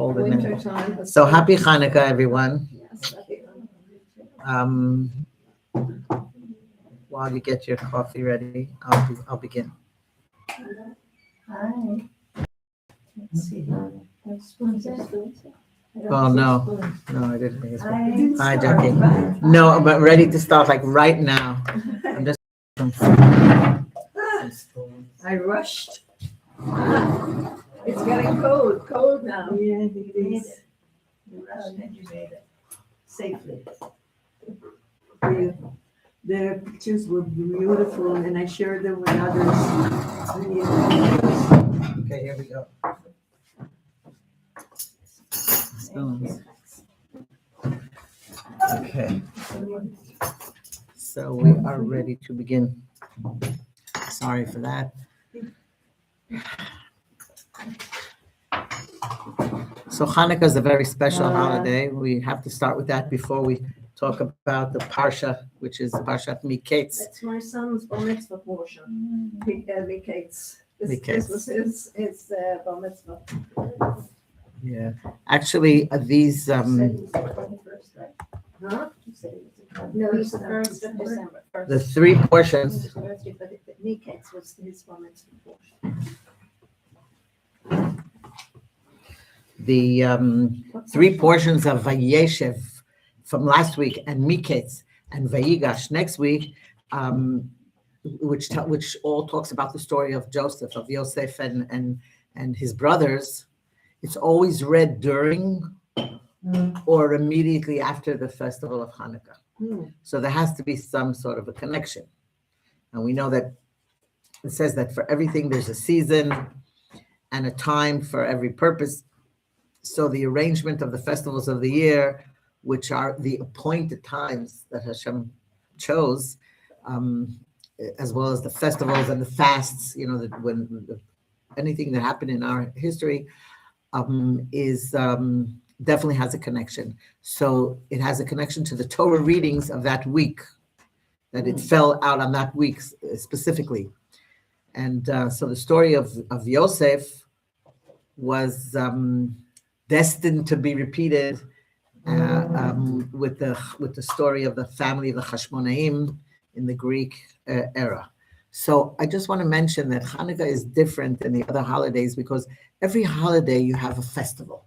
Hold a minute. Winter time. So happy Hanukkah, everyone. Yes, happy Hanukkah. While you get your coffee ready, I'll begin. Hi. Let's see. Oh no, I didn't think it's Hi, Hi, Jackie. No, but ready to start like right now. I'm just I rushed. It's getting cold now. Yeah, it is. You rushed and you made it safely. The pictures were beautiful and I shared them with others. Okay, here we go. Spoons. Okay. So we are ready to begin. Sorry for that. So Hanukkah is a very special holiday. We have to start with that before we talk about the Parsha, which is Parshat Miketz. That's my son's bar mitzvah portion. Miketz. Miketz. This was his bar mitzvah. Yeah, actually, these Huh? No, it's the 1st of December. the three portions. But Miketz was his bar mitzvah portion. The three portions of Vayeshev from last week and Miketz and Vayigash next week, which all talks about the story of Joseph, of Yosef and his brothers. It's always read during or immediately after the festival of Hanukkah. So there has to be some sort of a connection. And we know that it says that for everything there's a season and a time for every purpose. So the arrangement of the festivals of the year, which are the appointed times that Hashem chose, as well as the festivals and the fasts, anything that happened in our history is definitely has a connection. So it has a connection to the Torah readings of that week, that it fell out on that week specifically. And so the story of Yosef was destined to be repeated with the story of the family of the Hashmonaim in the Greek era. So I just want to mention that Hanukkah is different than the other holidays because every holiday you have a festival.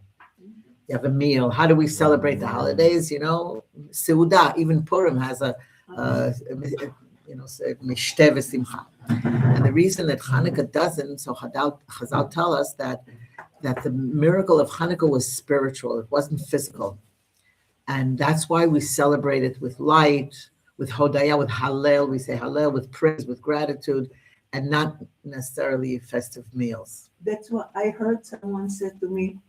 You have a meal. How do we celebrate the holidays? Seudah, even Purim has a mishteh v'simcha. And the reason that Hanukkah doesn't, so Chazal tell us that the miracle of Hanukkah was spiritual. It wasn't physical. And that's why we celebrate it with light, with Hodaya, with Hallel. We say Hallel with praise, with gratitude, and not necessarily festive meals. That's what I heard someone said to me.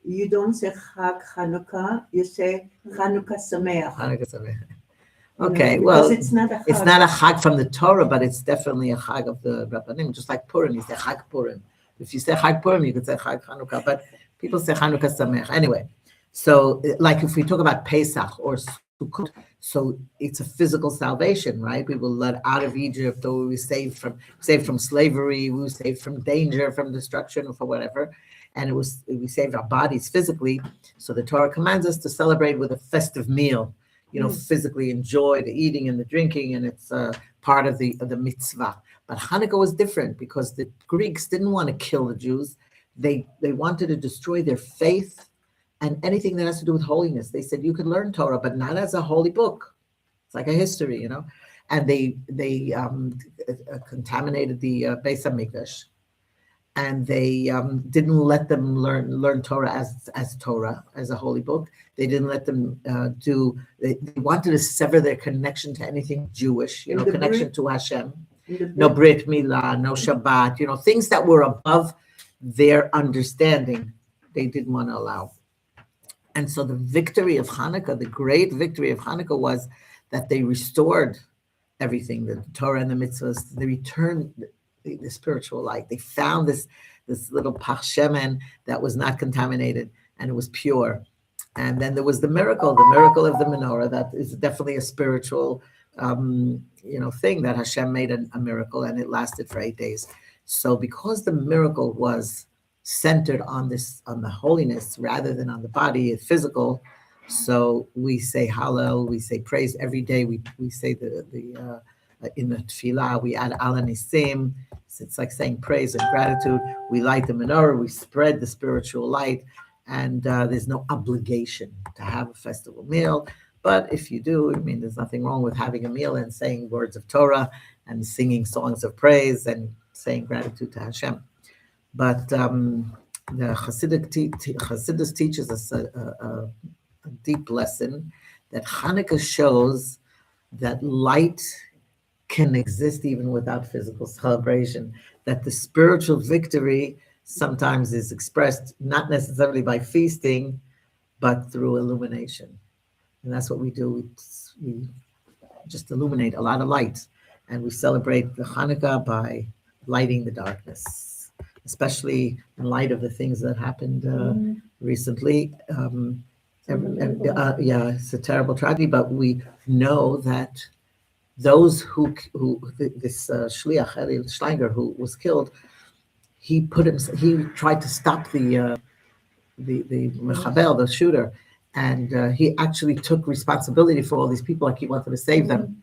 You don't say Chag Hanukkah, you say Hanukkah Sameach. Hanukkah Sameach. Okay, well, it's not a Chag. It's not a Chag from the Torah, but it's definitely a Chag of the Rabbanim, just like Purim. You say Chag Purim. If you say Chag Purim, you could say Chag Hanukkah, but people say Hanukkah Sameach. Anyway, so like if we talk about Pesach or Sukkot, so it's a physical salvation, right? We were led out of Egypt, or we were saved from slavery, we were saved from danger, from destruction, or for whatever. And we saved our bodies physically. So the Torah commands us to celebrate with a festive meal, physically enjoy the eating and the drinking, and it's part of the mitzvah. But Hanukkah was different because the Greeks didn't want to kill the Jews. They wanted to destroy their faith and anything that has to do with holiness. They said you could learn Torah, but not as a holy book. It's like a history, And they contaminated the Beis Hamikdash, and they didn't let them learn Torah as Torah, as a holy book. They didn't let them They wanted to sever their connection to anything Jewish, connection to Hashem. No Brit Milah, no Shabbat, things that were above their understanding, they didn't want to allow. And so the victory of Hanukkah, the great victory of Hanukkah, was that they restored everything, the Torah and the mitzvahs. They returned the spiritual light. They found this little pach shemen that was not contaminated and it was pure. And then there was the miracle of the menorah. That is definitely a spiritual thing that Hashem made a miracle, and it lasted for 8 days. So because the miracle was centered on the holiness rather than on the body, physical. So we say Hallel, we say praise every day. We say the in the tefillah we add Ala Nisim. It's like saying praise and gratitude. We light the menorah, we spread the spiritual light, and there's no obligation to have a festival meal. But if you do, I mean, there's nothing wrong with having a meal and saying words of Torah and singing songs of praise and saying gratitude to Hashem. But the Chassidus teaches us a deep lesson that Hanukkah shows that light can exist even without physical celebration, that the spiritual victory sometimes is expressed not necessarily by feasting, but through illumination. And that's what we do. We just illuminate a lot of light, and we celebrate the Hanukkah by lighting the darkness, especially in light of the things that happened recently. Yeah, it's a terrible tragedy, but we know that those who this shliach Eli Schleinger who was killed, he tried to stop the mechabel, the shooter, and he actually took responsibility for all these people, like he wanted to save them,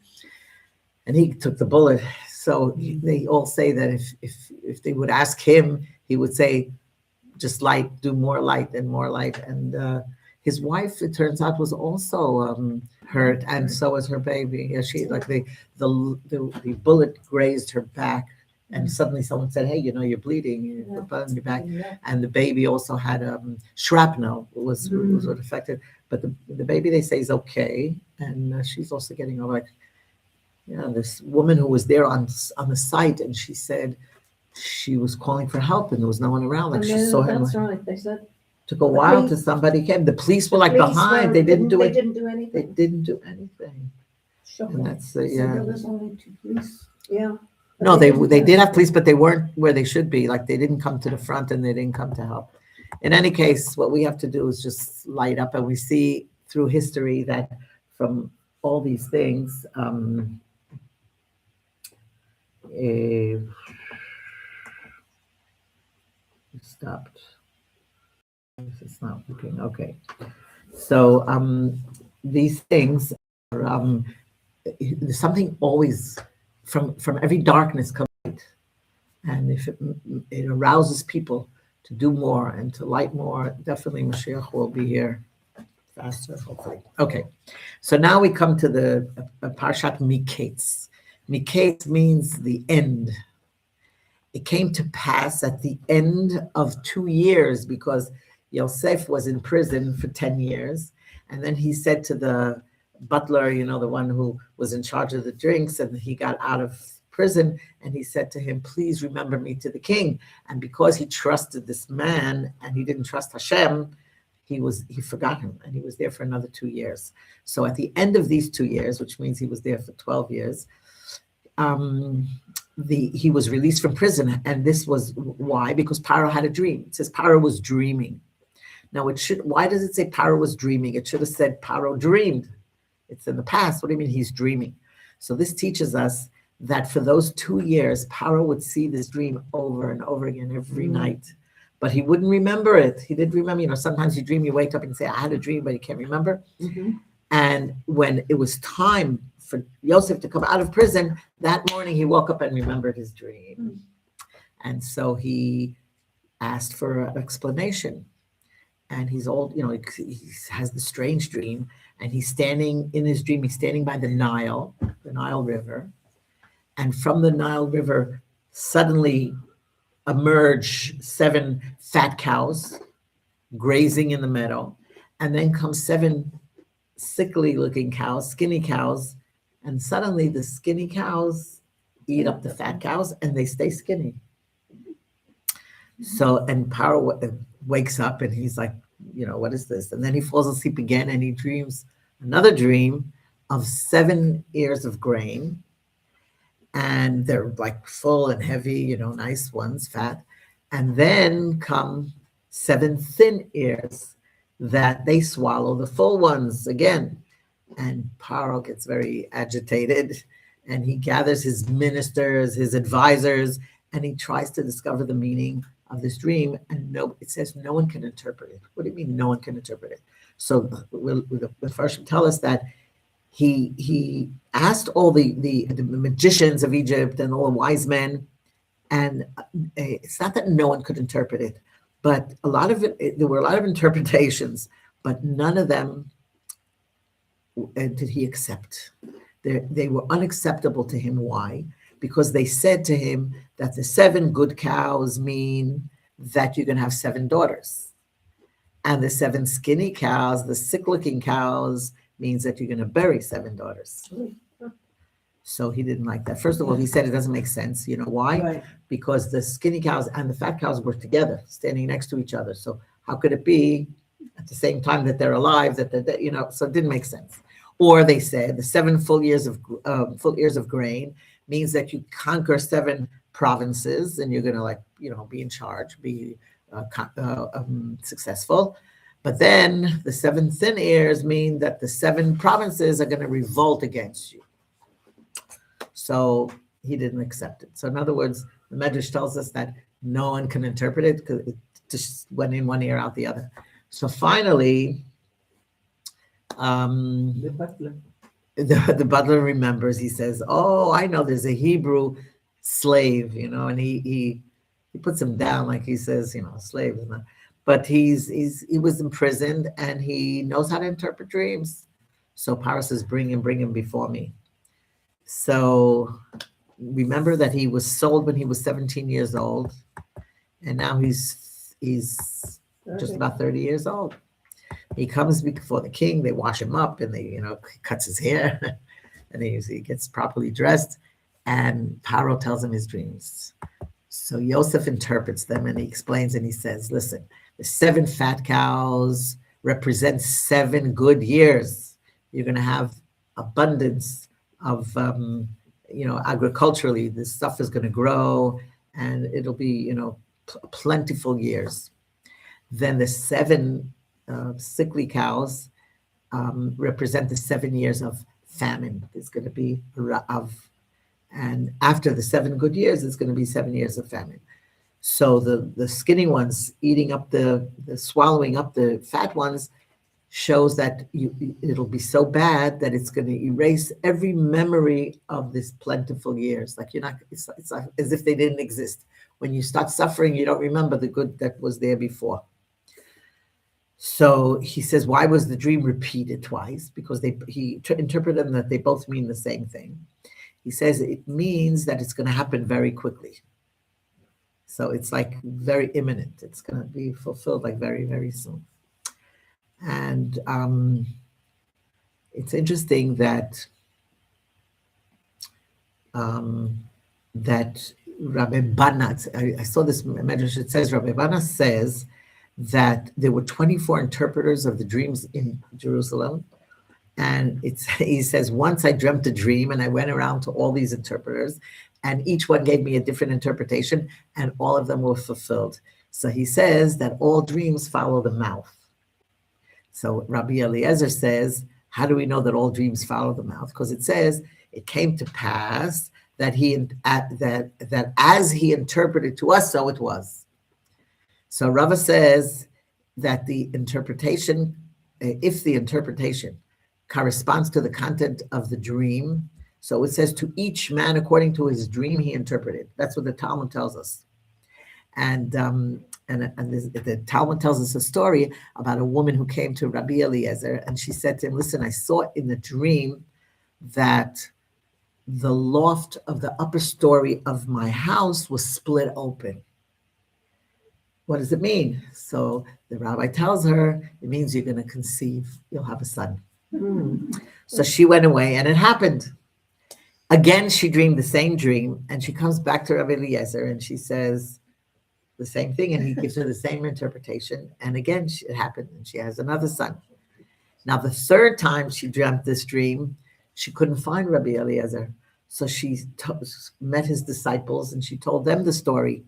and he took the bullet. So they all say that if they would ask him, he would say, just light, do more light and more light. And his wife, it turns out, was also hurt, and so was her baby. Yeah, she like the bullet grazed her back, and suddenly someone said, "Hey, you're bleeding. You put blood on your back." And the baby also had shrapnel. Was what affected, but the baby, they say, is okay, and she's also getting over it. This woman who was there on the site, and she said she was calling for help, and there was no one around. Like she saw him. That's right. They said. Took a while till somebody came. The police were like behind. They didn't do it. They didn't do anything. They didn't do anything. Shocking. And that's So there was only 2 police. Yeah. No, they did have police, but they weren't where they should be. Like they didn't come to the front and they didn't come to help. In any case, what we have to do is just light up, and we see through history that from all these things, stopped. It's not working. Okay. So these things are there's something always from every darkness comes light. And if it arouses people to do more and to light more, definitely Mashiach will be here faster, hopefully. Okay. So now we come to the Parshat Miketz. Miketz means the end. It came to pass at the end of 2 years, because Yosef was in prison for 10 years. And then he said to the butler, the one who was in charge of the drinks, and he got out of prison, and he said to him, please remember me to the king. And because he trusted this man and he didn't trust Hashem, he forgot him, and he was there for another 2 years. So at the end of these 2 years, which means he was there for 12 years, he was released from prison. And this was why? Because Paro had a dream. It says Paro was dreaming. Now why does it say Paro was dreaming? It should have said Paro dreamed. It's in the past. What do you mean he's dreaming? So this teaches us that for those 2 years, Paro would see this dream over and over again every night, but he wouldn't remember it. He didn't remember. Sometimes you dream, you wake up and say, I had a dream, but you can't remember. Mm-hmm. And when it was time for Yosef to come out of prison, that morning he woke up and remembered his dream. Mm-hmm. And so he asked for an explanation. And he's old, he has the strange dream, and he's standing in his dream, he's standing by the Nile River. And from the Nile River suddenly emerge 7 fat cows grazing in the meadow. And then come 7 sickly looking cows, skinny cows. And suddenly the skinny cows eat up the fat cows and they stay skinny. So, and Paro wakes up and he's like, what is this? And then he falls asleep again and he dreams another dream of 7 ears of grain. And they're like full and heavy, nice ones, fat. And then come 7 thin ears that they swallow the full ones again. And Paro gets very agitated, and he gathers his ministers, his advisors, and he tries to discover the meaning of this dream, and no, it says no one can interpret it. What do you mean no one can interpret it? So the first tell us that he asked all the magicians of Egypt and all the wise men, and it's not that no one could interpret it, but a lot of it, there were a lot of interpretations, but none of them did he accept. They were unacceptable to him. Why? Because they said to him that the 7 good cows mean that you're going to have 7 daughters. And the 7 skinny cows, the sick-looking cows, means that you're going to bury 7 daughters. So he didn't like that. First of all, he said it doesn't make sense. You know why? Right. Because the skinny cows and the fat cows were together, standing next to each other. So how could it be at the same time that they're alive, that they're, you know, so it didn't make sense. Or they said the 7 full ears of grain means that you conquer 7 provinces and you're going to, like, you know, be in charge, be successful. But then the 7 thin ears mean that the 7 provinces are going to revolt against you. So he didn't accept it. So in other words, the Medrash tells us that no one can interpret it because it just went in one ear, out the other. So finally, The butler. the butler remembers. He says, "Oh, I know. There's a Hebrew slave, you know," and he puts him down, like he says, you know, slave is not. But he was imprisoned and he knows how to interpret dreams. So Paro says, bring him before me. So remember that he was sold when he was 17 years old, and now he's just about 30 years old. He comes before the king. They wash him up, and he cuts his hair, and he gets properly dressed. And Paro tells him his dreams. So Yosef interprets them, and he explains, and he says, "Listen, the 7 fat cows represent 7 good years. You're going to have abundance of, agriculturally, this stuff is going to grow, and it'll be, plentiful years. Then the 7 sickly cows represent the 7 years of famine. There's going to be and after the 7 good years, it's going to be 7 years of famine. So the skinny ones eating up the swallowing up the fat ones shows that it'll be so bad that it's going to erase every memory of this plentiful years. Like it's like as if they didn't exist. When you start suffering, you don't remember the good that was there before." So he says, why was the dream repeated twice? Because he interpreted them that they both mean the same thing. He says it means that it's going to happen very quickly. So it's like very imminent. It's going to be fulfilled like very, very soon. And it's interesting that that Rabbi Banat, I saw this medrash. It says Rabbi Banat says that there were 24 interpreters of the dreams in Jerusalem. And he says, once I dreamt a dream and I went around to all these interpreters and each one gave me a different interpretation and all of them were fulfilled. So he says that all dreams follow the mouth. So Rabbi Eliezer says, how do we know that all dreams follow the mouth? Because it says it came to pass that that as he interpreted to us, so it was. So Rava says that the interpretation, if the interpretation corresponds to the content of the dream, so it says to each man according to his dream he interpreted. That's what the Talmud tells us. And the Talmud tells us a story about a woman who came to Rabbi Eliezer and she said to him, listen, I saw in the dream that the loft of the upper story of my house was split open. What does it mean? So the rabbi tells her, it means you're going to conceive, you'll have a son. So she went away and it happened. Again, she dreamed the same dream and she comes back to Rabbi Eliezer and she says the same thing and he gives her the same interpretation. And again, it happened and she has another son. Now, the 3rd time she dreamt this dream, she couldn't find Rabbi Eliezer. So she met his disciples and she told them the story.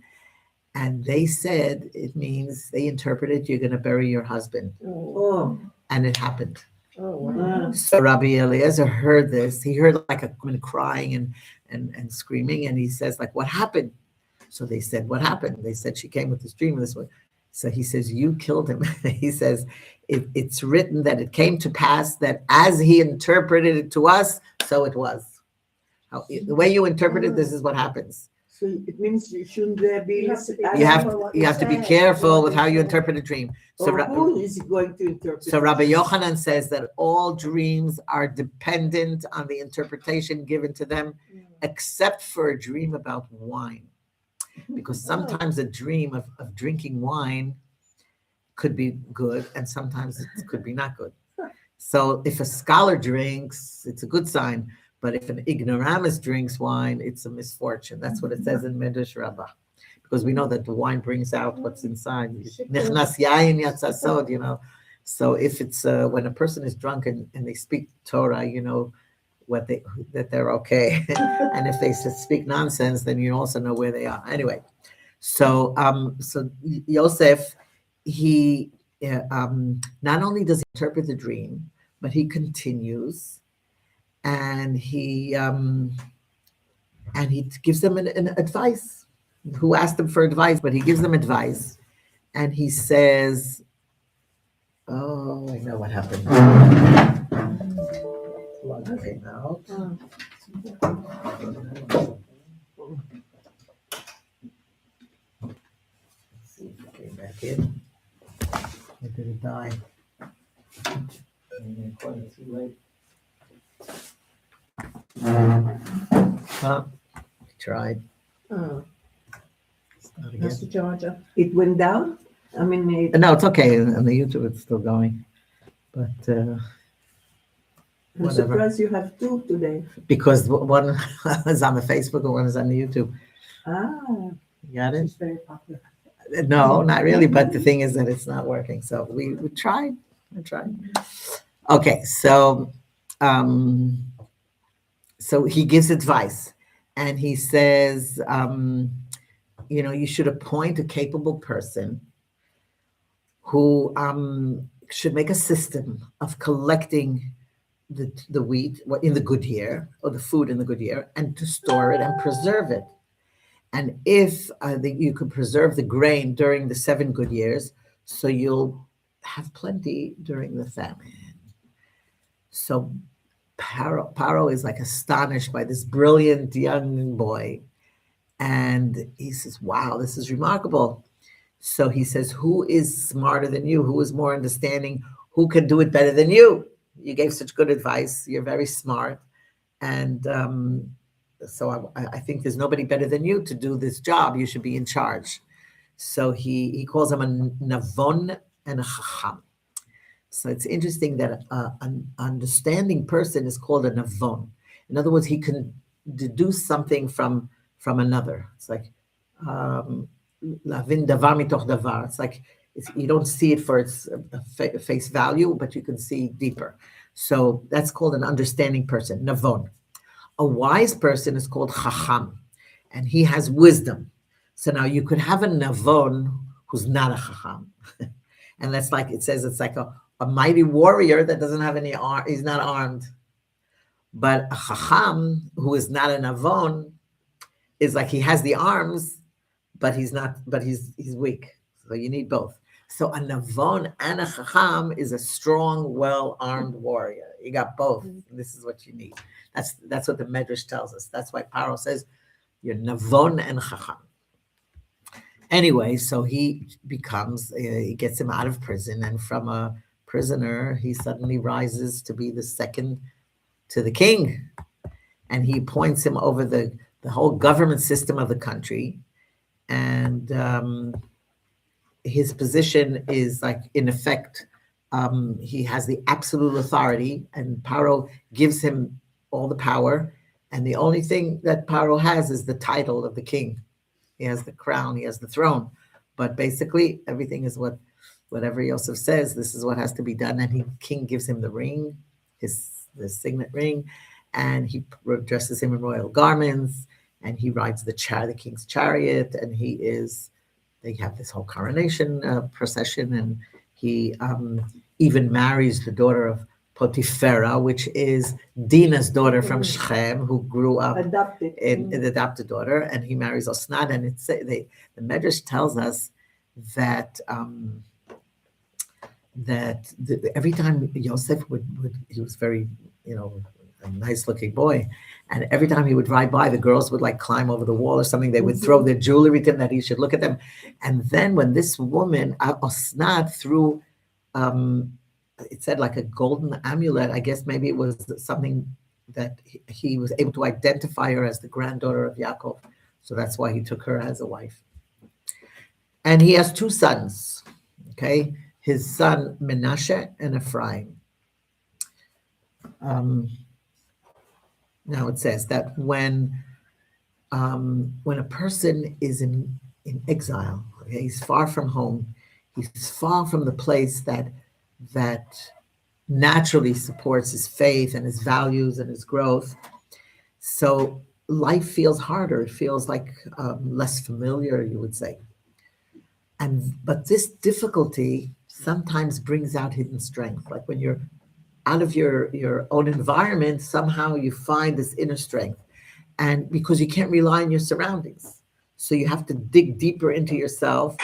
And they said, it means, they interpreted, you're going to bury your husband. Oh. And it happened. Oh, wow. So Rabbi Eliezer heard this. He heard like a woman crying and screaming. And he says, like, what happened? So they said, what happened? They said, she came with this dream this way. So he says, you killed him. He says, it's written that it came to pass that as he interpreted it to us, so it was. The way you interpret it, this is what happens. So it means you shouldn't be. You have to be You have careful what you have to be say, careful what with you how you say. interpret a dream. So, Or who is going to interpret? so Rabbi Yochanan says that all dreams are dependent on the interpretation given to them, except for a dream about wine. Because sometimes a dream of drinking wine could be good, and sometimes it could be not good. So if a scholar drinks, it's a good sign. But if an ignoramus drinks wine, it's a misfortune. That's what it says in Medrash Rabbah. Because we know that the wine brings out what's inside. Nichnas yayin yatsa sod, you know. So if it's when a person is drunk and they speak Torah, you know that they're okay. And if they speak nonsense, then you also know where they are. Anyway, so Yosef, he not only does he interpret the dream, but he continues, and he gives them an advice. Who asked him for advice? But he gives them advice, and he says, "Oh, I know what happened." Okay, now. Let's see if it came back in. Or did it die? Maybe quite too late. Tried. Start again. Mr. Georgia. It went down. I mean, No, it's okay. On the YouTube, it's still going. But I'm whatever. surprised you have two today. Because one is on the Facebook and one is on the YouTube. Ah, You got it? It's very popular. No, not really. But the thing is that it's not working. So we tried. I tried. Okay, so he gives advice, and he says, you should appoint a capable person who should make a system of collecting the wheat in the good year, or the food in the good year, and to store it and preserve it. And if you could preserve the grain during the 7 good years, so you'll have plenty during the famine. So Paro is like astonished by this brilliant young boy. And he says, wow, this is remarkable. So he says, who is smarter than you? Who is more understanding? Who can do it better than you? You gave such good advice. You're very smart. And so I think there's nobody better than you to do this job. You should be in charge. So he calls him a navon and a chacham. So it's interesting that an understanding person is called a navon. In other words, he can deduce something from another. It's like lavin davar mitoch davar. It's like you don't see it for its face value, but you can see deeper. So that's called an understanding person, navon. A wise person is called chacham, and he has wisdom. So now you could have a navon who's not a chacham. And that's like, it says it's like a mighty warrior that doesn't have any arm, he's not armed. But a chacham who is not a navon is like he has the arms, but he's weak. So you need both. So a navon and a chacham is a strong, well-armed warrior. You got both. This is what you need. That's what the Medrash tells us. That's why Paro says you're navon and chacham. Anyway, so he gets him out of prison, and from a prisoner, he suddenly rises to be the second to the king. And he appoints him over the whole government system of the country. And his position is like, in effect, he has the absolute authority, and Paro gives him all the power. And the only thing that Paro has is the title of the king. He has the crown, he has the throne. But basically, everything is whatever Yosef says, this is what has to be done. And king gives him the ring, the signet ring, and he dresses him in royal garments, and he rides the king's chariot, and they have this whole coronation procession, and he even marries the daughter Potiphera, which is Dinah's daughter from Shechem, who grew up Adopted. in the adopted daughter, and he marries Osnat. And the Medrash tells us that every time Yosef would, he was very, a nice looking boy, and every time he would ride by, the girls would like climb over the wall or something. They would throw their jewelry to him that he should look at them. And then when this woman Osnat threw, it said like a golden amulet, I guess maybe it was something that he was able to identify her as the granddaughter of Yaakov. So that's why he took her as a wife. And he has two sons, okay? His son Menashe and Ephraim. Now it says that when a person is in exile, okay, he's far from home, he's far from the place that naturally supports his faith and his values and his growth. So life feels harder. It feels like less familiar, you would say. But this difficulty sometimes brings out hidden strength. Like when you're out of your own environment, somehow you find this inner strength. And because you can't rely on your surroundings. So you have to dig deeper into yourself.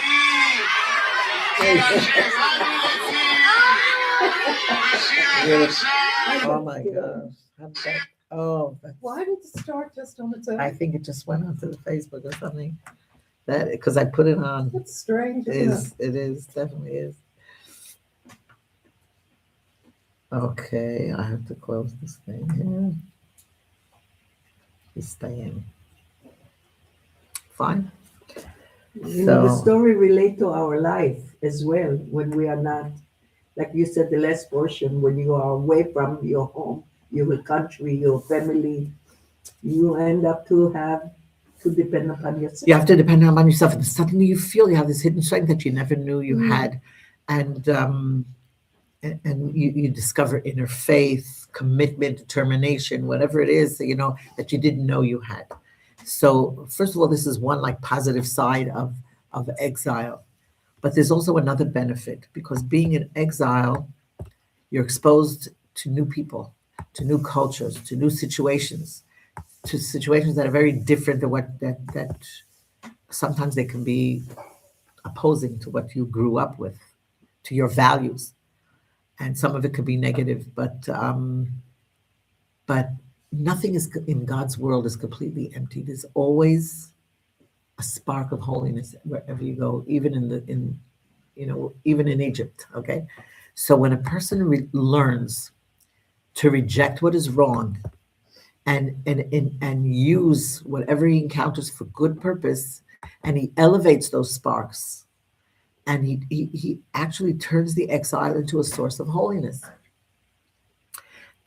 Oh my gosh. Why did it start just on its own? I think it just went onto the Facebook or something. That because I put it on. That's strange. It is, definitely is. Okay, I have to close this thing here. Just stay in. Fine. The story relate to our life as well when we are not, like you said, the last portion, when you are away from your home, your country, your family, you end up to have to depend upon yourself. You have to depend upon yourself, and suddenly you feel you have this hidden strength that you never knew you had, and you discover inner faith, commitment, determination, whatever it is that you didn't know you had. So first of all, this is one like positive side of exile, but there's also another benefit, because being in exile, you're exposed to new people, to new cultures, to new situations, to situations that are very different than that sometimes they can be opposing to what you grew up with, to your values. And some of it could be negative, but nothing is in God's world is completely empty. There's always a spark of holiness wherever you go, even even in Egypt. Okay, so when a person learns to reject what is wrong, and use whatever he encounters for good purpose, and he elevates those sparks, and he actually turns the exile into a source of holiness.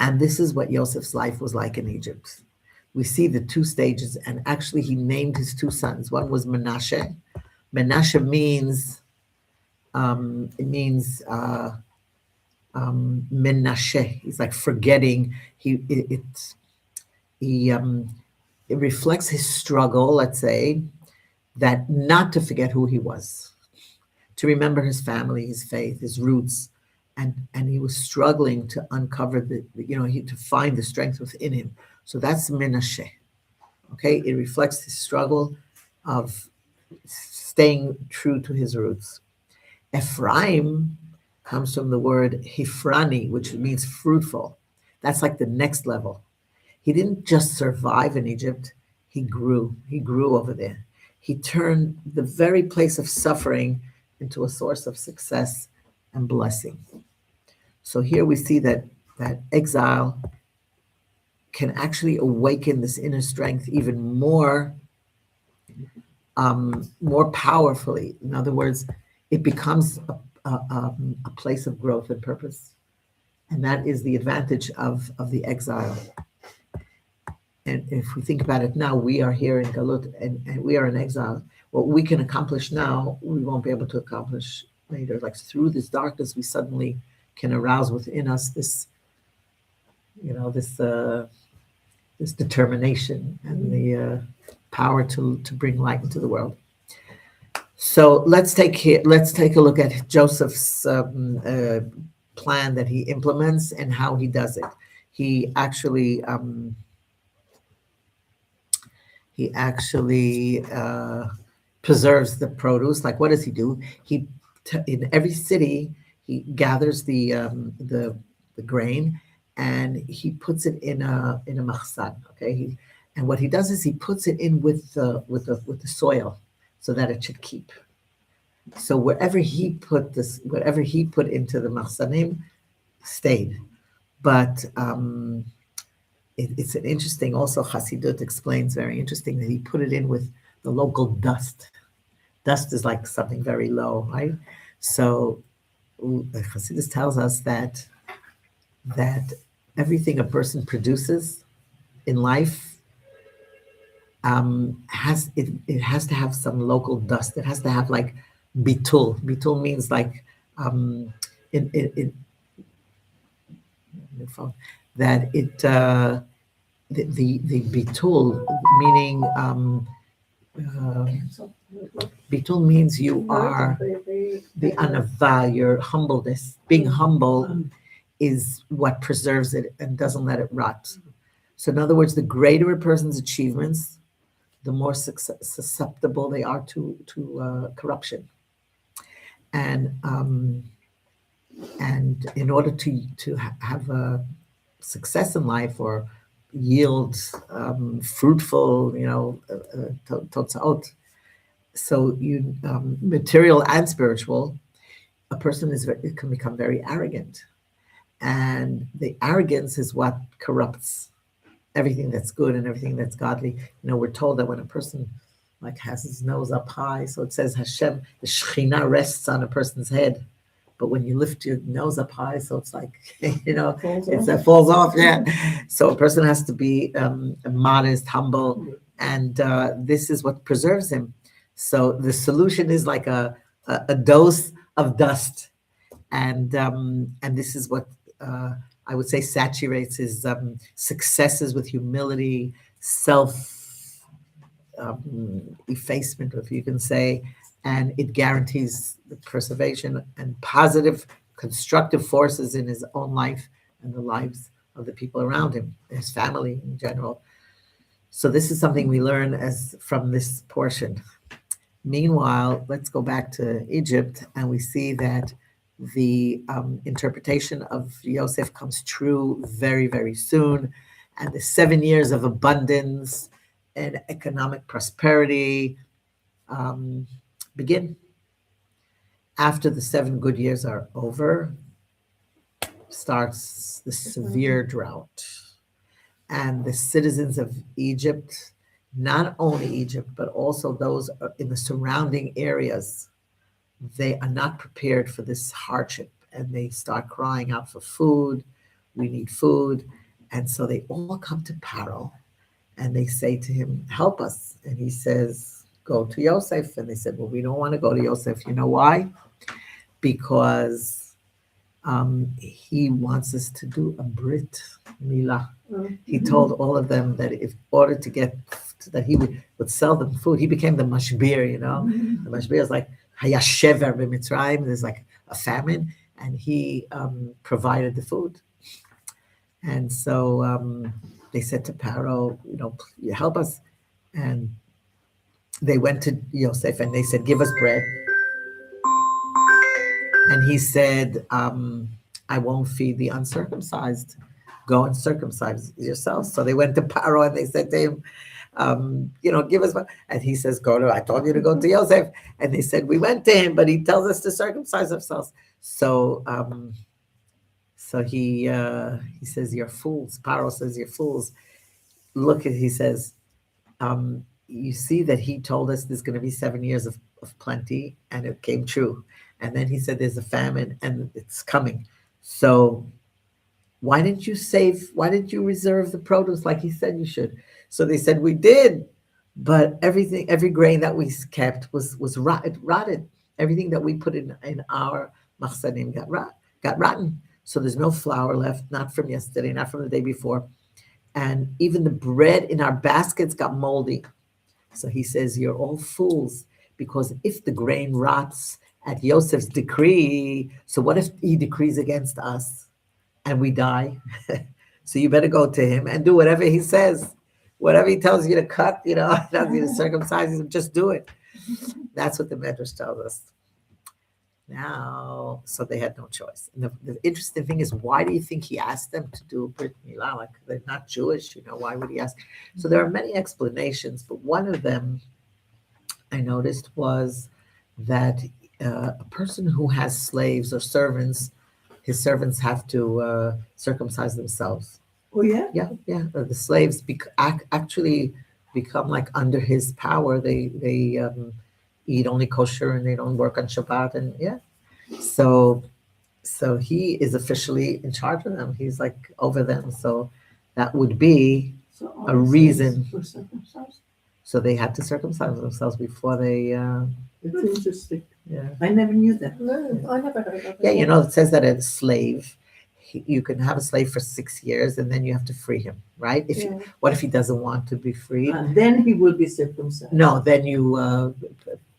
And this is what Joseph's life was like in Egypt. We see the two stages, and actually he named his two sons. One was Menashe. Menashe means Menashe. He's like forgetting. It reflects his struggle, let's say, that not to forget who he was, to remember his family, his faith, his roots, and he was struggling to uncover to find the strength within him. So that's Menashe. Okay, it reflects his struggle of staying true to his roots. Ephraim comes from the word Hifrani, which means fruitful. That's like the next level. He didn't just survive in Egypt, he grew. He grew over there. He turned the very place of suffering into a source of success and blessing. So here we see that exile can actually awaken this inner strength even more powerfully. In other words, it becomes a place of growth and purpose. And that is the advantage of the exile. And if we think about it now, we are here in Galut and we are in exile. What we can accomplish now, we won't be able to accomplish later. Like through this darkness, we suddenly can arouse within us this determination and the power to bring light into the world. So let's take a look at Joseph's plan that he implements and how he does it. He actually preserves the produce. Like, what does he do? In every city he gathers the grain and he puts it in a machsan. Okay, and what he does is he puts it in with the soil so that it should keep. So whatever he put into the machsanim stayed. But it's an interesting, also Hasidut explains very interesting that he put it in with the local dust. Dust is like something very low, right? So Hasidus tells us that everything a person produces in life it has to have some local dust. It has to have like bitul. Bitul means like in that it the bitul meaning bitul means you are the anava, your humbleness. Being humble is what preserves it and doesn't let it rot. So in other words, the greater a person's achievements, the more susceptible they are to corruption. And in order to have a success in life or yield fruitful, totzaot, so you material and spiritual, a person it can become very arrogant, and the arrogance is what corrupts everything that's good and everything that's godly. We're told that when a person like has his nose up high, so it says Hashem, the Shekhinah rests on a person's head. But when you lift your nose up high, so it's like, it falls off. Yeah. So a person has to be modest, humble, and this is what preserves him. So the solution is like a dose of dust, and this is what I would say saturates his successes with humility, self effacement, if you can say, and it guarantees the preservation and positive, constructive forces in his own life and the lives of the people around him, his family in general. So this is something we learn from this portion. Meanwhile, let's go back to Egypt, and we see that the interpretation of Yosef comes true very, very soon, and the 7 years of abundance and economic prosperity begin. After the 7 good years are over, starts the severe drought. And the citizens of Egypt, not only Egypt, but also those in the surrounding areas, they are not prepared for this hardship. And they start crying out for food. We need food. And so they all come to Paro and they say to him, help us. And he says, go to Yosef. And they said, well, we don't want to go to Yosef. You know why? Because he wants us to do a Brit Milah. He told all of them that if order to get, that he would sell them food. He became the mashbir, The mashbir is like hayashever b'Mitzrayim. There's like a famine, and he provided the food. And so they said to Paro, help us. And they went to Yosef and they said, give us bread. And he said, I won't feed the uncircumcised. Go and circumcise yourself. So they went to Paro and they said to him, give us one. And he says, I told you to go to Yosef. And they said, we went to him, but he tells us to circumcise ourselves. So he says, you're fools. Paro says, you're fools. He says, you see that he told us there's going to be 7 years of plenty, and it came true. And then he said there's a famine and it's coming. So why didn't you reserve the produce like he said you should? So they said, we did, but every grain that we kept was rotted. Everything that we put in our machsanim got rotten. So there's no flour left, not from yesterday, not from the day before. And even the bread in our baskets got moldy. So he says, you're all fools, because if the grain rots at Yosef's decree. So what if he decrees against us and we die? So you better go to him and do whatever he says. Whatever he tells you to cut, tells you to circumcise, just do it. That's what the Medrash tells us. Now, so they had no choice. And the interesting thing is, why do you think he asked them to do Brit Milah? Like, they're not Jewish, why would he ask? So there are many explanations, but one of them I noticed was that a person who has slaves or servants, his servants have to circumcise themselves. Oh, yeah? Yeah. The slaves actually become like under his power. They eat only kosher and they don't work on Shabbat, and so he is officially in charge of them. He's like over them. So that would be a reason. So they had to circumcise themselves before they. It's interesting. Yeah. I never knew that. No, I never heard of it. Yeah, it says that a slave, you can have a slave for 6 years and then you have to free him, right? What if he doesn't want to be freed? And then he will be circumcised. No, then you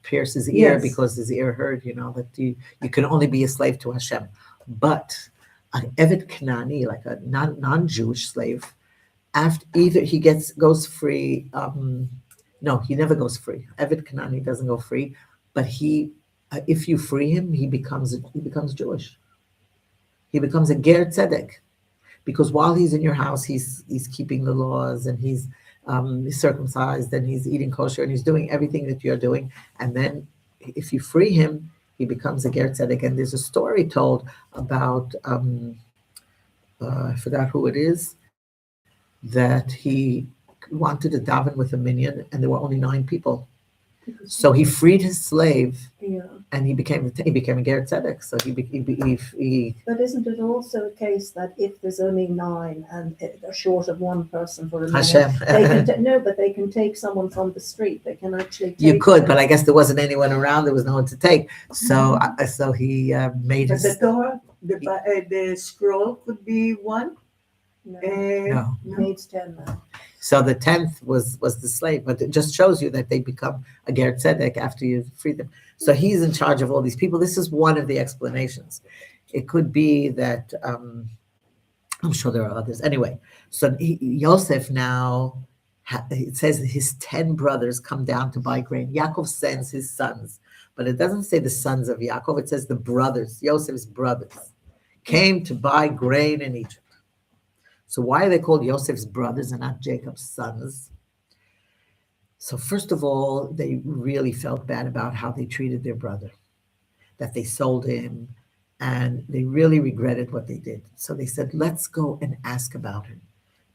pierce his ear Yes. because his ear hurt, that you can only be a slave to Hashem. But an Evet Kanani, like a non-Jewish slave, after either he goes free, no, he never goes free. Evet Kanani doesn't go free, but if you free him, he becomes Jewish. He becomes a ger tzedek, because while he's in your house, he's keeping the laws and he's circumcised and he's eating kosher and he's doing everything that you're doing. And then if you free him, he becomes a ger tzedek. And there's a story told about I forgot who it is, that he wanted to daven with a minyan and there were only 9 people. So he freed his slave, and he became a ger tzedek. So he But isn't it also a case that if there's only 9 and they're short of one person for a minute, Hashem. they can take someone from the street. They can actually take You could, them. but I guess there wasn't anyone around. There was no one to take. So he made But the his. Torah, the scroll could be one. No. Needs 10 now. So the 10th was the slave, but it just shows you that they become a ger tzedek after you free them. So he's in charge of all these people. This is one of the explanations. It could be that I'm sure there are others. Anyway, so Yosef now, it says his 10 brothers come down to buy grain. Yaakov sends his sons, but it doesn't say the sons of Yaakov. It says the brothers, Yosef's brothers, came to buy grain in Egypt. So why are they called Yosef's brothers and not Jacob's sons? So first of all, they really felt bad about how they treated their brother, that they sold him, and they really regretted what they did. So they said, let's go and ask about him,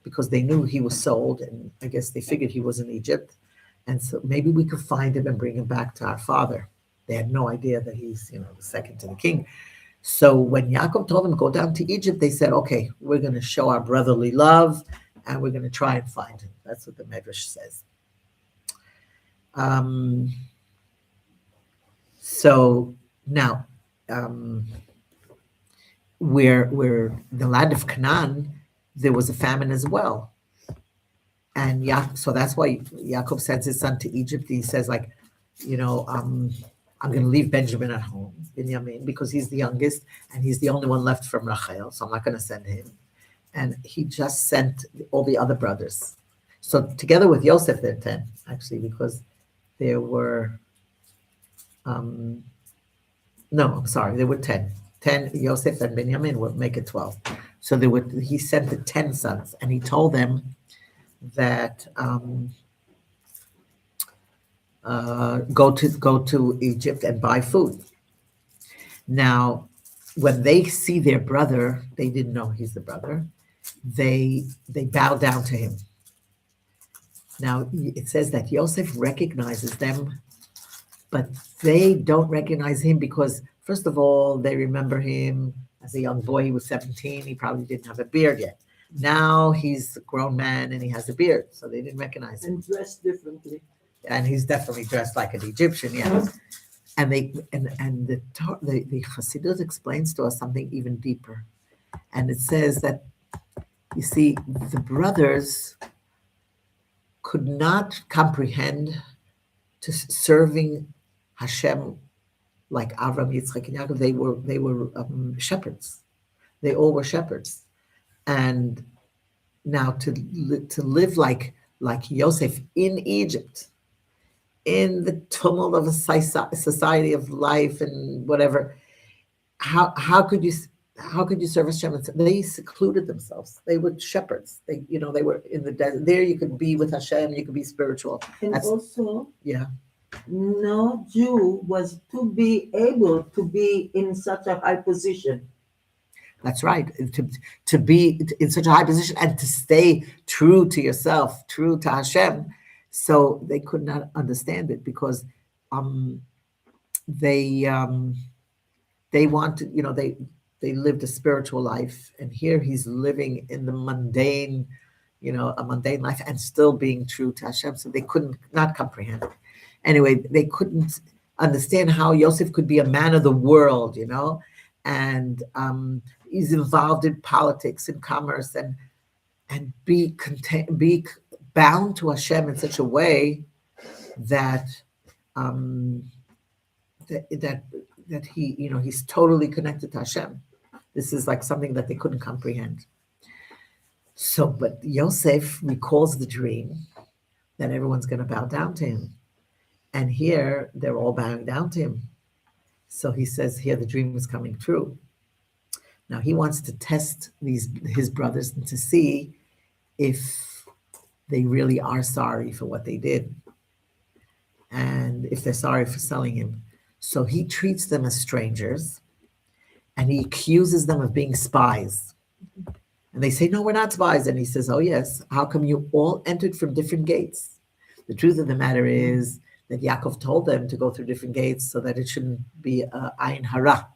because they knew he was sold, and I guess they figured he was in Egypt. And so maybe we could find him and bring him back to our father. They had no idea that he's, the second to the king. So when Yaakov told them go down to Egypt, they said, okay, we're going to show our brotherly love and we're going to try and find him. That's what the Medrash says. So now, where the land of Canaan, there was a famine as well. And so that's why Yaakov sends his son to Egypt. He says, like, I'm going to leave Benjamin at home, Binyamin, because he's the youngest and he's the only one left from Rachel, so I'm not going to send him. And he just sent all the other brothers. So together with Yosef, they're 10, actually, because there were, there were 10. 10, Yosef and Binyamin would make it 12. So he sent the 10 sons, and he told them that go to Egypt and buy food. Now, when they see their brother, they didn't know he's the brother. They bow down to him. Now it says that Yosef recognizes them, but they don't recognize him because, first of all, they remember him as a young boy. He was 17. He probably didn't have a beard yet. Now he's a grown man and he has a beard, so they didn't recognize him. And dressed differently. And he's definitely dressed like an Egyptian, yeah. And the Chassidus explains to us something even deeper. And it says that, you see, the brothers could not comprehend to serving Hashem like Avram, Yitzchak, and Yaakov, they were shepherds. They all were shepherds, and now to live like Yosef in Egypt, in the tumult of a society of life and whatever, how could you serve Hashem? They secluded themselves. They were shepherds. They were in the desert. There you could be with Hashem. You could be spiritual. And That's- also, Yeah, no Jew was to be able to be in such a high position. that's right. To be in such a high position and to stay true to yourself, true to Hashem. So they could not understand it because they wanted, they lived a spiritual life, and here he's living in the mundane, a mundane life, and still being true to Hashem. So they couldn't not comprehend it. Anyway, they couldn't understand how Yosef could be a man of the world, and he's involved in politics and commerce, and be bound to Hashem in such a way that that he, he's totally connected to Hashem. This is like something that they couldn't comprehend. So, but Yosef recalls the dream that everyone's going to bow down to him. And here they're all bowing down to him. So he says here the dream is coming true. Now he wants to test his brothers and to see if they really are sorry for what they did, and if they're sorry for selling him. So he treats them as strangers, and he accuses them of being spies. And they say, no, we're not spies. And he says, oh yes, how come you all entered from different gates? The truth of the matter is that Yaakov told them to go through different gates so that it shouldn't be ayin hara,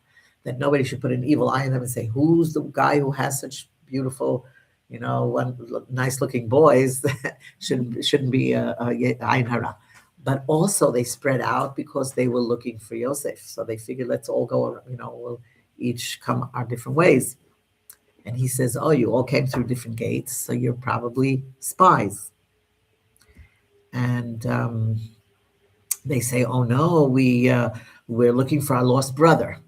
that nobody should put an evil eye on them and say, who's the guy who has such beautiful, nice looking boys? shouldn't be ayin hara. But also they spread out because they were looking for Yosef. So they figured, let's all go, we'll each come our different ways. And he says, oh, you all came through different gates, so you're probably spies. And they say, oh no, we're looking for our lost brother.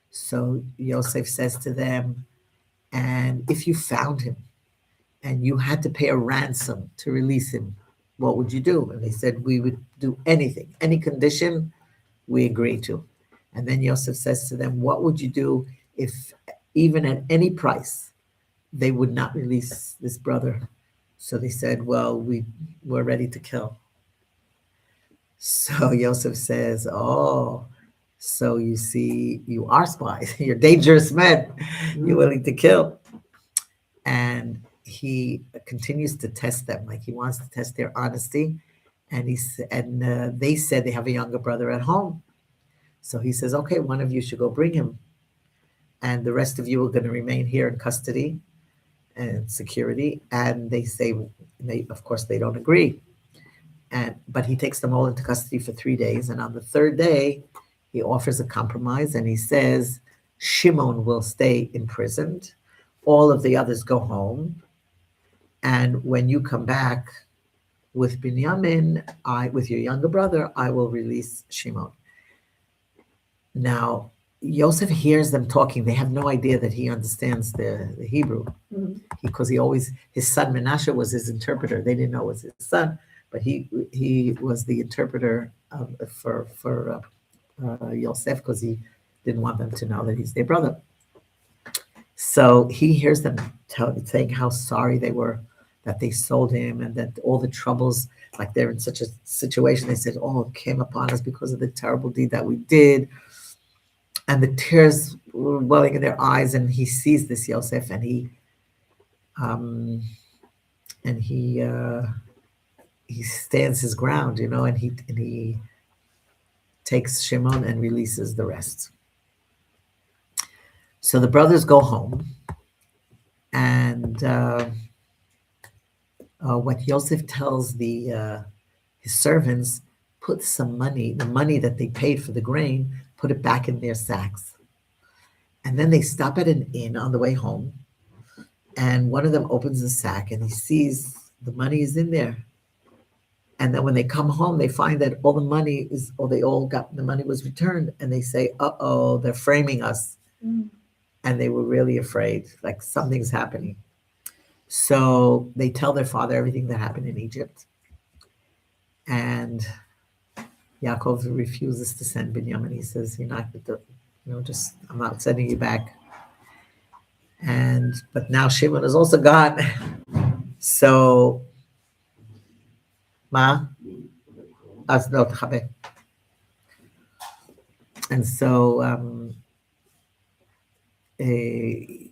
So Yosef says to them, and if you found him and you had to pay a ransom to release him, what would you do? And they said, we would do anything, any condition we agree to. And then Yosef says to them, what would you do if even at any price they would not release this brother? So they said, well, we're ready to kill. So Yosef says, oh, so you see, you are spies. You're dangerous men. You're willing to kill. And he continues to test them, like he wants to test their honesty. And they said they have a younger brother at home. So he says, okay, one of you should go bring him, and the rest of you are going to remain here in custody and security. And they say, of course, they don't agree. But he takes them all into custody for 3 days. And on the third day, he offers a compromise, and he says, Shimon will stay imprisoned. All of the others go home. And when you come back with Binyamin, with your younger brother, I will release Shimon. Now, Yosef hears them talking. They have no idea that he understands the Hebrew, because his son Menashe was his interpreter. They didn't know it was his son, but he was the interpreter for Yosef, because he didn't want them to know that he's their brother. So he hears them saying how sorry they were that they sold him, and that all the troubles, like they're in such a situation. They said, oh, it came upon us because of the terrible deed that we did. And the tears were welling in their eyes, and he sees this Yosef, and he stands his ground, and he takes Shimon and releases the rest. So the brothers go home, and what Yosef tells his servants, put some money, the money that they paid for the grain, put it back in their sacks. And then they stop at an inn on the way home, and one of them opens the sack, and he sees the money is in there. And then when they come home, they find that all the money is, or they all got, the money was returned, and they say, uh-oh, they're framing us. And they were really afraid, like something's happening. So they tell their father everything that happened in Egypt. And Yaakov refuses to send Binyamin. He says, you're not, just, I'm not sending you back. But now Shimon is also gone. So, no, תחבק. And so, they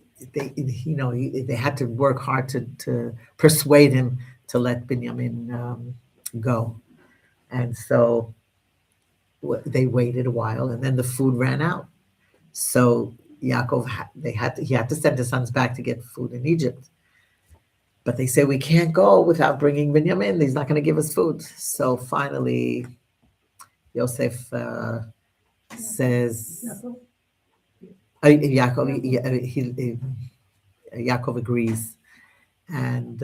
had to work hard to persuade him to let Binyamin go. And so they waited a while, and then the food ran out. So Yaakov, he had to send his sons back to get food in Egypt. But they say, we can't go without bringing Binyamin. He's not going to give us food. So finally, Yosef says, Yaakov agrees. And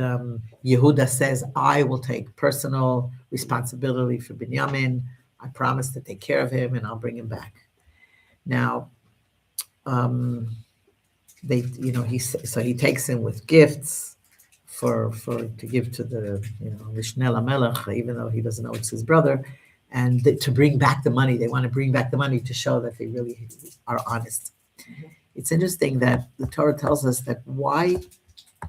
Yehuda says, I will take personal responsibility for Binyamin. I promise to take care of him, and I'll bring him back. Now, he takes him with gifts for to give to the Mishneh Lamelech, even though he doesn't know it's his brother, and to bring back the money. They want to bring back the money to show that they really are honest. It's interesting that the Torah tells us that why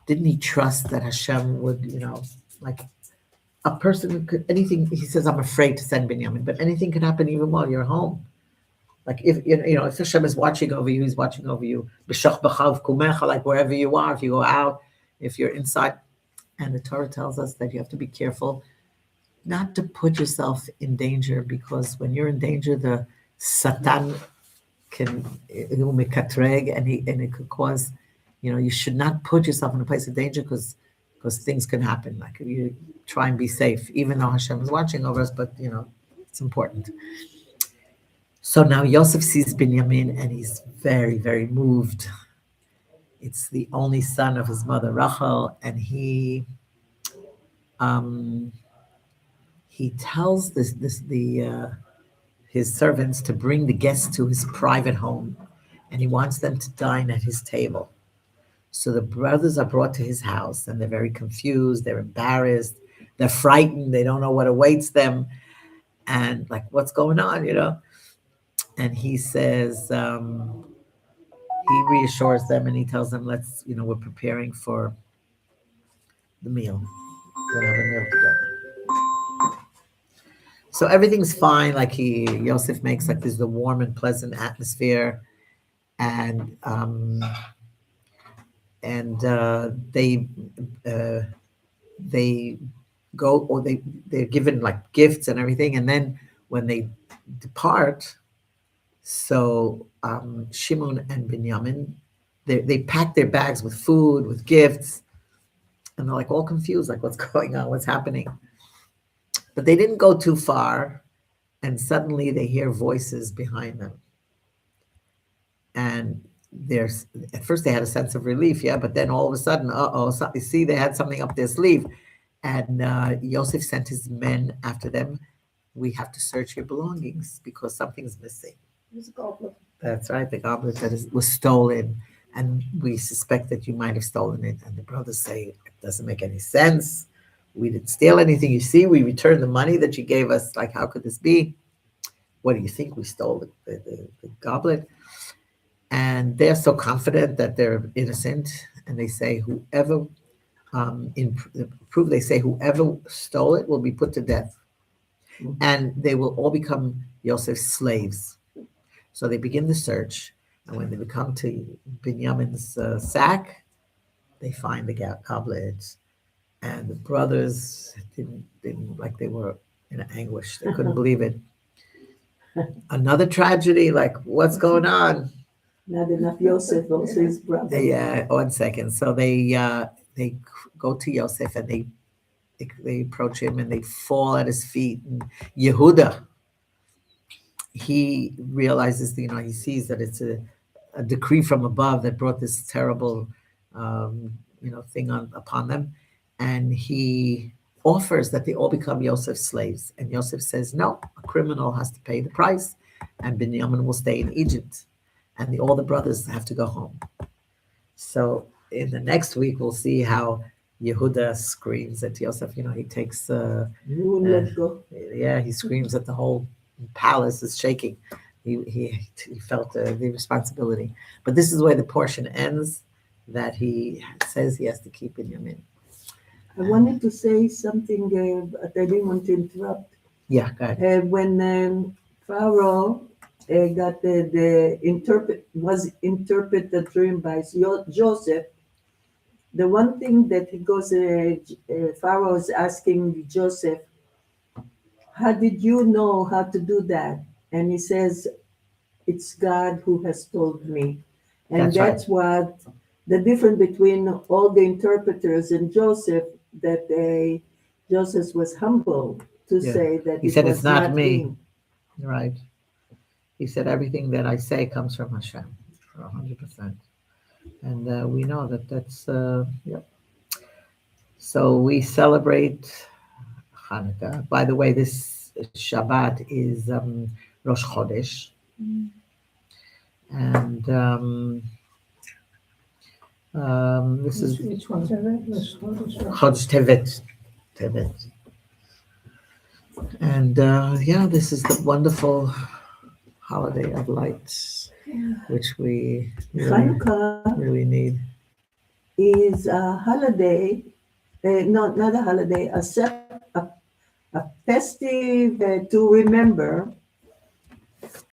didn't he trust that Hashem would, like a person could, anything, he says, I'm afraid to send Binyamin, but anything could happen even while you're home. Like if Hashem is watching over you, he's watching over you. Like wherever you are, if you go out, if you're inside. And the Torah tells us that you have to be careful not to put yourself in danger, because when you're in danger, the Satan can mekatreg, and it could cause, you should not put yourself in a place of danger because things can happen. Like you try and be safe, even though Hashem is watching over us, but it's important. So now Yosef sees Binyamin and he's very, very moved. It's the only son of his mother Rachel, and he tells his servants to bring the guests to his private home, and he wants them to dine at his table. So the brothers are brought to his house, and they're very confused, they're embarrassed, they're frightened, they don't know what awaits them, and like, what's going on, And he says, he reassures them, and he tells them, we're preparing for the meal. We're gonna have a meal together. So everything's fine. Like Yosef makes like this the warm and pleasant atmosphere, and they go, or they're given like gifts and everything, and then when they depart, so Shimon and Binyamin, they pack their bags with food, with gifts, and they're like all confused, like what's going on, what's happening. But they didn't go too far, and suddenly they hear voices behind them. And at first they had a sense of relief, but then all of a sudden, you see, they had something up their sleeve. And Yosef sent his men after them. We have to search your belongings because something's missing. It was a goblet. That's right, the goblet that was stolen, and we suspect that you might have stolen it. And the brothers say, it doesn't make any sense. We didn't steal anything. You see, we returned the money that you gave us. Like, how could this be? What do you think? We stole the goblet? And they're so confident that they're innocent. And they say, whoever whoever stole it will be put to death. And they will all become Yosef's slaves. So they begin the search. And when they come to Binyamin's sack, they find the goblet. And the brothers didn't like, they were in anguish. They couldn't believe it. Another tragedy, like, what's going on? Not enough Yosef, also his brother. Yeah, 1 second. So they go to Yosef, and they approach him, and they fall at his feet. And Yehuda, he realizes, he sees that it's a decree from above that brought this terrible, thing upon them. And he offers that they all become Yosef's slaves. And Yosef says, no, a criminal has to pay the price, and Binyamin will stay in Egypt. And all the brothers have to go home. So in the next week, we'll see how Yehuda screams at Yosef. He takes, You won't let go. he screams at the whole palace is shaking. He felt the responsibility. But this is where the portion ends, that he says he has to keep Binyamin. I wanted to say something, but I didn't want to interrupt. Yeah, go ahead. When Pharaoh got was interpreted the dream by Joseph, the one thing that he goes, Pharaoh is asking Joseph, how did you know how to do that? And he says, it's God who has told me. And That's what the difference between all the interpreters and Joseph, that Joseph was humble to say that He said, was it's not me. him. Right. He said, everything that I say comes from Hashem, 100%. And we know that's, yep. So we celebrate Hanukkah. By the way, this Shabbat is Rosh Chodesh. And this is Which one? Chodesh Tevet. And this is the wonderful holiday of lights, which we Hanukkah really need. is a holiday, not a holiday, a festive to remember